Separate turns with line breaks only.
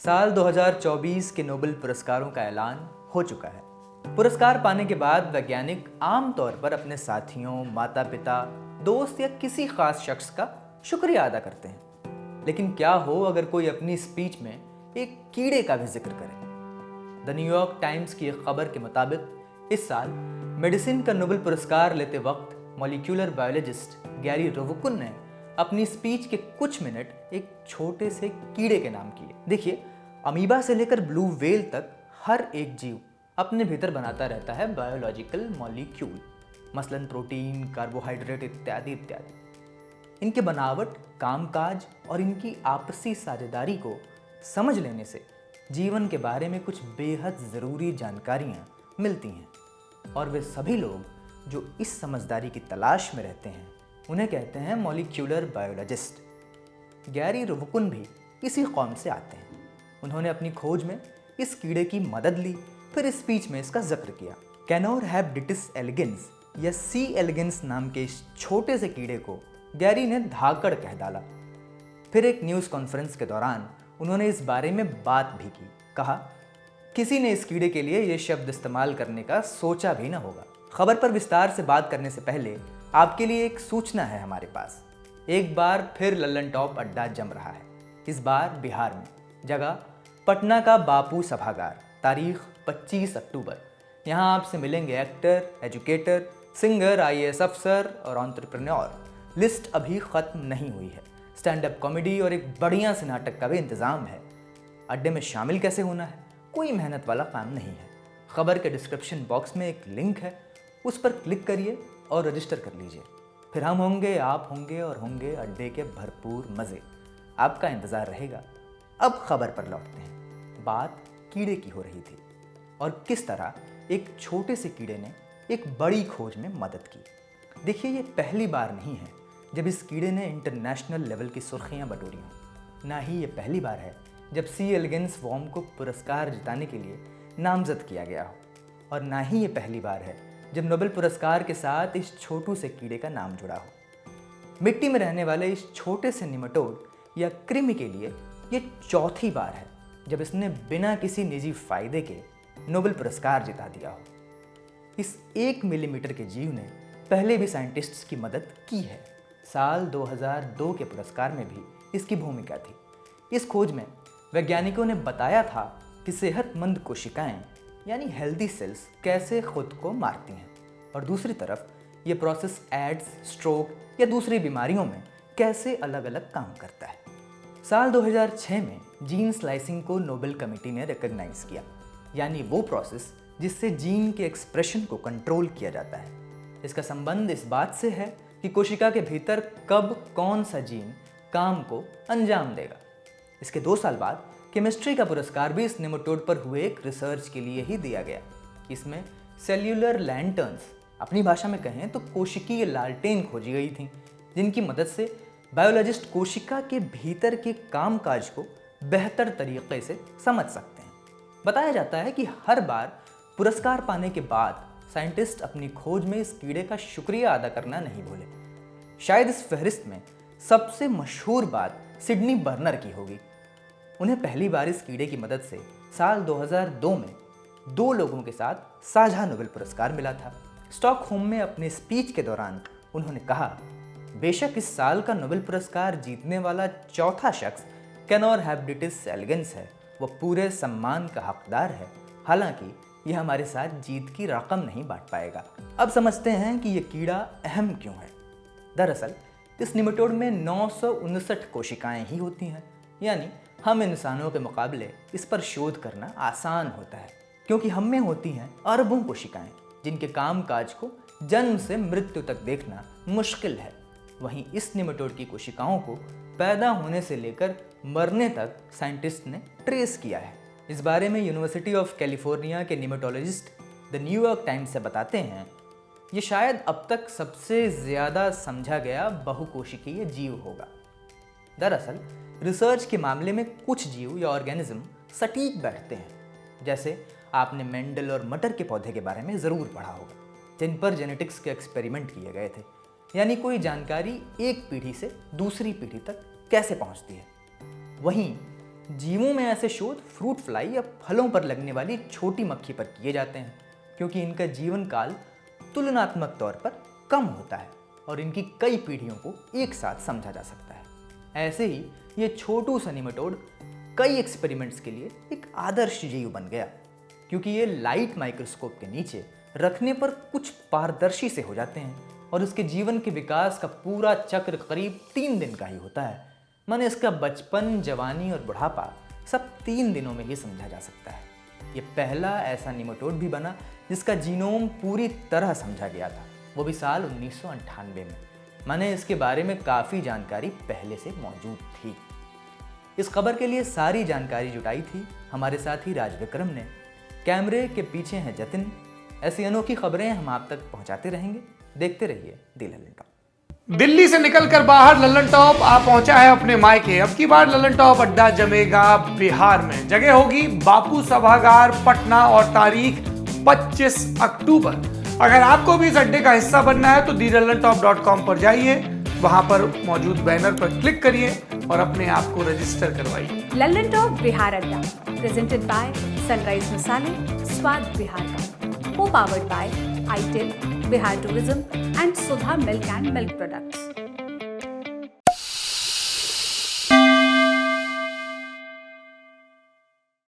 साल 2024 के नोबेल पुरस्कारों का ऐलान हो चुका है। पुरस्कार पाने के बाद वैज्ञानिक आमतौर पर अपने साथियों, माता पिता, दोस्त या किसी खास शख्स का शुक्रिया अदा करते हैं। लेकिन क्या हो अगर कोई अपनी स्पीच में एक कीड़े का भी जिक्र करे? द न्यूयॉर्क टाइम्स की एक खबर के मुताबिक इस साल मेडिसिन का नोबेल पुरस्कार लेते वक्त मॉलिक्यूलर बायोलॉजिस्ट गैरी रोवकुन ने अपनी स्पीच के कुछ मिनट एक छोटे से कीड़े के नाम किए। देखिए, अमीबा से लेकर ब्लू व्हेल तक हर एक जीव अपने भीतर बनाता रहता है बायोलॉजिकल मॉलिक्यूल, मसलन प्रोटीन, कार्बोहाइड्रेट इत्यादि इत्यादि। इनके बनावट, कामकाज और इनकी आपसी साझेदारी को समझ लेने से जीवन के बारे में कुछ बेहद ज़रूरी जानकारियाँ मिलती हैं। और वे सभी लोग जो इस समझदारी की तलाश में रहते हैं उन्हें कहते हैं मॉलिक्यूलर बायोलॉजिस्ट। गैरी रोवकुन भी इसी कौम से आते हैं। उन्होंने अपनी खोज में इस कीड़े की मदद ली, फिर इस स्पीच में इसका जिक्र किया। कैनोर हैबिडिटिस एलिगेंस या सी एलिगेंस नाम के इस छोटे से कीड़े को गैरी ने धाकड़ कह डाला। फिर एक न्यूज़ कॉन्फ्रेंस के दौरान उन्होंने इस बारे में बात भी की। कहा, किसी ने इस कीड़े के लिए ये शब्द इस्तेमाल करने का सोचा भी ना होगा। खबर पर विस्तार से बात करने से पहले आपके लिए एक सूचना है हमारे पास। एक बार फिर लल्लन टॉप अड्डा जम रहा है, इस बार बिहार में। जगह पटना का बापू सभागार, तारीख 25 अक्टूबर। यहाँ आपसे मिलेंगे एक्टर, एजुकेटर, सिंगर, आईएएस अफसर और एंटरप्रेन्योर। लिस्ट अभी ख़त्म नहीं हुई है। स्टैंड अप कॉमेडी और एक बढ़िया से नाटक का भी इंतज़ाम है। अड्डे में शामिल कैसे होना है? कोई मेहनत वाला काम नहीं है। खबर के डिस्क्रिप्शन बॉक्स में एक लिंक है, उस पर क्लिक करिए और रजिस्टर कर लीजिए। फिर हम होंगे, आप होंगे और होंगे अड्डे के भरपूर मज़े। आपका इंतज़ार रहेगा। अब खबर पर लौटते हैं। बात कीड़े की हो रही थी और किस तरह एक छोटे से कीड़े ने एक बड़ी खोज में मदद की। देखिए, ये पहली बार नहीं है जब इस कीड़े ने इंटरनेशनल लेवल की सुर्खियां बटोरी हों। ना ही ये पहली बार है जब सी एलिगेंस वॉर्म को पुरस्कार जिताने के लिए नामजद किया गया हो। और ना ही ये पहली बार है जब नोबेल पुरस्कार के साथ इस छोटू से कीड़े का नाम जुड़ा हो। मिट्टी में रहने वाले इस छोटे से निमेटोड या कृमि के लिए ये चौथी बार है जब इसने बिना किसी निजी फायदे के नोबेल पुरस्कार जिता दिया हो। इस 1 मिलीमीटर के जीव ने पहले भी साइंटिस्ट्स की मदद की है। साल 2002 के पुरस्कार में भी इसकी भूमिका थी। इस खोज में वैज्ञानिकों ने बताया था कि सेहतमंद कोशिकाएं यानी हेल्दी सेल्स कैसे खुद को मारती हैं और दूसरी तरफ ये प्रोसेस एड्स, स्ट्रोक या दूसरी बीमारियों में कैसे अलग अलग काम करता है। साल 2006 में जीन स्लाइसिंग को नोबेल कमेटी ने रिकॉग्नाइज किया, यानी वो प्रोसेस जिससे जीन के एक्सप्रेशन को कंट्रोल किया जाता है। इसका संबंध इस बात से है कि कोशिका के भीतर कब कौन सा जीन काम को अंजाम देगा। इसके 2 साल बाद केमिस्ट्री का पुरस्कार भी इस नेमेटोड पर हुए एक रिसर्च के लिए ही दिया गया। इसमें सेल्यूलर लैंटर्न्स, अपनी भाषा में कहें तो कोशिकीय लालटेन खोजी गई थी, जिनकी मदद से बायोलॉजिस्ट कोशिका के भीतर के कामकाज को बेहतर तरीके से समझ सकते हैं। बताया जाता है कि हर बार पुरस्कार पाने के बाद साइंटिस्ट अपनी खोज में इस कीड़े का शुक्रिया अदा करना नहीं भूले। शायद इस फहरिस्त में सबसे मशहूर बात सिडनी बर्नर की होगी। उन्हें पहली बार इस कीड़े की मदद से साल 2002 में 2 लोगों के साथ साझा नोबेल पुरस्कार मिला था। स्टॉकहोम में अपने स्पीच के दौरान उन्होंने कहा, बेशक इस साल का नोबेल पुरस्कार जीतने वाला चौथा शख्स कैनोर हैबिडिटिस एलिगेंस है। वो पूरे सम्मान का हकदार है, हालांकि यह हमारे साथ जीत की रकम नहीं बांट पाएगा। अब समझते हैं कि यह कीड़ा अहम क्यों है। दरअसल इस निमेटोड में 959 कोशिकाएं ही होती हैं, यानी हम इंसानों के मुकाबले इस पर शोध करना आसान होता है, क्योंकि हम में होती हैं अरबों कोशिकाएं जिनके कामकाज को जन्म से मृत्यु तक देखना मुश्किल है। वहीं इस निमेटोड की कोशिकाओं को पैदा होने से लेकर मरने तक साइंटिस्ट ने ट्रेस किया है। इस बारे में यूनिवर्सिटी ऑफ कैलिफोर्निया के निमेटोलॉजिस्ट द न्यूयॉर्क टाइम्स से बताते हैं, ये शायद अब तक सबसे ज़्यादा समझा गया बहुकोशिकीय जीव होगा। दरअसल रिसर्च के मामले में कुछ जीव या ऑर्गेनिज्म सटीक बैठते हैं। जैसे आपने मेंडल और मटर के पौधे के बारे में ज़रूर पढ़ा होगा, जिन पर जेनेटिक्स के एक्सपेरिमेंट किए गए थे, यानी कोई जानकारी एक पीढ़ी से दूसरी पीढ़ी तक कैसे पहुंचती है। वहीं जीवों में ऐसे शोध फ्रूट फ्लाई या फलों पर लगने वाली छोटी मक्खी पर किए जाते हैं, क्योंकि इनका जीवन काल तुलनात्मक तौर पर कम होता है और इनकी कई पीढ़ियों को एक साथ समझा जा सकता है। ऐसे ही ये छोटू सा निमेटोड कई एक्सपेरिमेंट्स के लिए एक आदर्श जीव बन गया, क्योंकि ये लाइट माइक्रोस्कोप के नीचे रखने पर कुछ पारदर्शी से हो जाते हैं और उसके जीवन के विकास का पूरा चक्र करीब 3 दिन का ही होता है। माने इसका बचपन, जवानी और बुढ़ापा सब 3 दिनों में ही समझा जा सकता है। ये पहला ऐसा निमेटोड भी बना जिसका जीनोम पूरी तरह समझा गया था, वो भी साल 1998 में। माने इसके बारे में काफ़ी जानकारी पहले से मौजूद थी। इस खबर के लिए सारी जानकारी जुटाई थी हमारे साथी राज विक्रम ने। कैमरे के पीछे हैं जतिन। ऐसी अनोखी खबरें हम आप तक पहुंचाते रहेंगे। देखते रहिए दी लल्लन टॉप।
दिल्ली से निकलकर बाहर लल्लन टॉप आ पहुंचा है अपने मायके। अब की बार लल्लन टॉप अड्डा जमेगा बिहार में। जगह होगी बापू सभागार, पटना और तारीख 25 अक्टूबर। अगर आपको भी इस अड्डे का हिस्सा बनना है तो thelallanTop.com पर जाइए, वहां पर मौजूद बैनर पर क्लिक करिए और अपने आप को रजिस्टर करवाइए।
लल्लन टॉप बिहार अड्डा प्रेजेंटेड बाय सनराइज मसाले, स्वाद बिहार का, को powered by itel, Bihar tourism and Sudha milk and milk products.